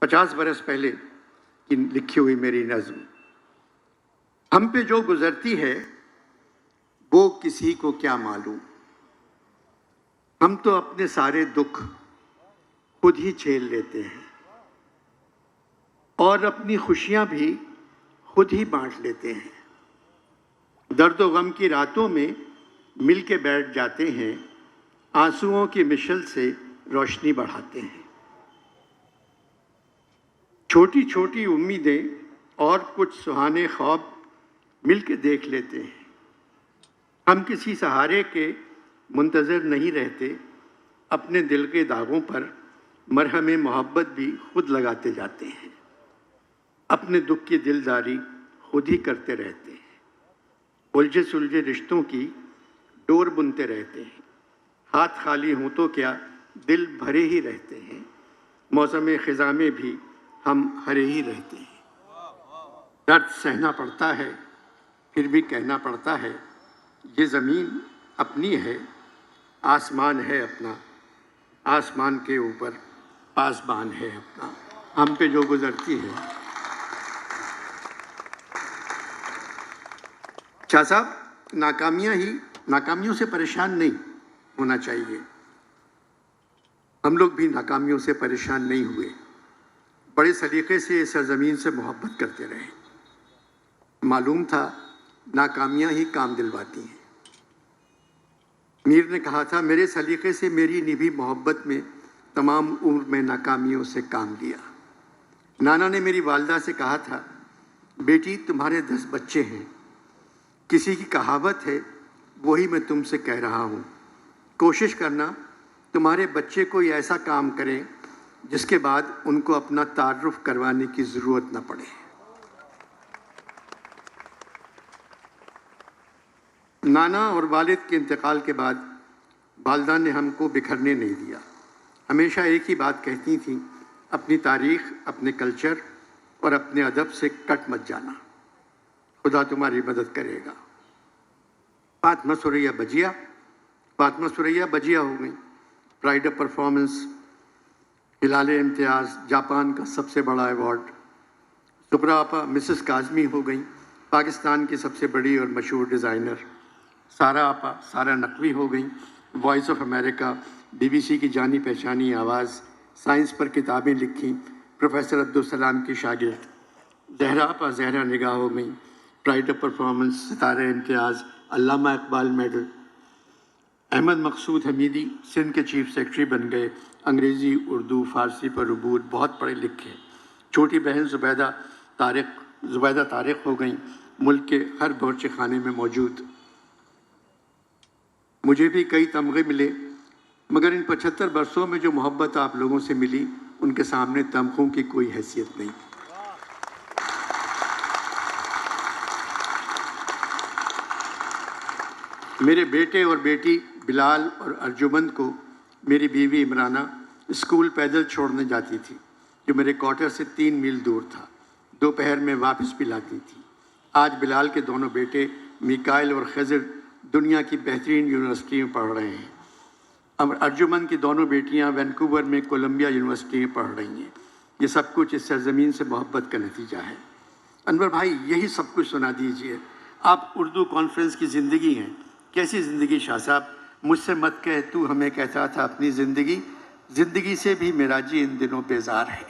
50 बरस पहले की लिखी हुई मेरी नज़्म। हम पे जो गुजरती है वो किसी को क्या मालूम, हम तो अपने सारे दुख खुद ही झेल लेते हैं और अपनी खुशियां भी खुद ही बांट लेते हैं। दर्द व गम की रातों में मिल के बैठ जाते हैं, आंसुओं की मिशल से रोशनी बढ़ाते हैं। छोटी छोटी उम्मीदें और कुछ सुहाने ख्वाब मिल के देख लेते हैं। हम किसी सहारे के मुंतज़र नहीं रहते, अपने दिल के दागों पर मरहम मोहब्बत भी खुद लगाते जाते हैं। अपने दुख की दिलदारी खुद ही करते रहते हैं, उलझे सुलझे रिश्तों की डोर बुनते रहते हैं। हाथ खाली हों तो क्या दिल भरे ही रहते हैं, मौसम ख़िज़ा में भी हम हरे ही रहते हैं। दर्द सहना पड़ता है फिर भी कहना पड़ता है, ये ज़मीन अपनी है, आसमान है अपना, आसमान के ऊपर पासबान है अपना। हम पे जो गुजरती है। शाह साहब, नाकामियों से परेशान नहीं होना चाहिए। हम लोग भी नाकामियों से परेशान नहीं हुए, बड़े सलीके से इस सरजमीन से मोहब्बत करते रहे। मालूम था नाकामियां ही काम दिलवाती हैं। मीर ने कहा था, मेरे सलीके से मेरी निभी मोहब्बत में तमाम उम्र में नाकामियों से काम लिया। नाना ने मेरी वालदा से कहा था, बेटी तुम्हारे 10 बच्चे हैं, किसी की कहावत है वही मैं तुमसे कह रहा हूँ। कोशिश करना तुम्हारे बच्चे कोई ऐसा काम करें जिसके बाद उनको अपना तारुफ करवाने की ज़रूरत न पड़े। नाना और वालिद के इंतकाल के बाद वालदा ने हमको बिखरने नहीं दिया। हमेशा एक ही बात कहती थी, अपनी तारीख़, अपने कल्चर और अपने अदब से कट मत जाना, खुदा तुम्हारी मदद करेगा। फातिमा सुरैया बजिया हो गई। प्राइड ऑफ परफॉर्मेंस, हिलाले इम्तियाज़, जापान का सबसे बड़ा अवार्ड। सुब्रा आपा मिसेस काज़मी हो गई, पाकिस्तान की सबसे बड़ी और मशहूर डिज़ाइनर। सारा आपा सारा नकवी हो गई, वॉइस ऑफ अमेरिका, BBC की जानी पहचानी आवाज़, साइंस पर किताबें लिखी, प्रोफेसर अब्दुल सलाम की शागिर्द। ज़हरा आपा ज़हरा निगाह हो गई, प्राइड ऑफ परफॉर्मेंस, सितारे इम्तियाज़, अल्लामा इकबाल मेडल। अहमद मकसूद हमीदी सिंध के चीफ सेक्रेटरी बन गए, अंग्रेज़ी, उर्दू, फ़ारसी पर अबूर, बहुत पढ़े लिखे। छोटी बहन ज़ुबैदा तारिक हो गई, मुल्क के हर बावर्ची खाने में मौजूद। मुझे भी कई तमगे मिले, मगर इन 75 बरसों में जो मोहब्बत आप लोगों से मिली, उनके सामने तमगों की कोई हैसियत नहीं। मेरे बेटे और बेटी बिलाल और अर्जुमंद को मेरी बीवी इमराना स्कूल पैदल छोड़ने जाती थी, जो मेरे क्वार्टर से 3 मील दूर था। दोपहर में वापस भी लाती थी। आज बिलाल के दोनों बेटे मिकाइल और खज़र दुनिया की बेहतरीन यूनिवर्सिटी में पढ़ रहे हैं। अब अर्जुमंद की दोनों बेटियां वैंकूवर में कोलंबिया यूनिवर्सिटी में पढ़ रही हैं। ये सब कुछ इस सरजमीन से मोहब्बत का नतीजा है। अनवर भाई, यही सब कुछ सुना दीजिए। आप उर्दू कॉन्फ्रेंस की ज़िंदगी हैं। कैसी ज़िंदगी शाह साहब? मुझसे मत कह, तू हमें कहता था अपनी ज़िंदगी से भी मेरा जी इन दिनों बेजार है।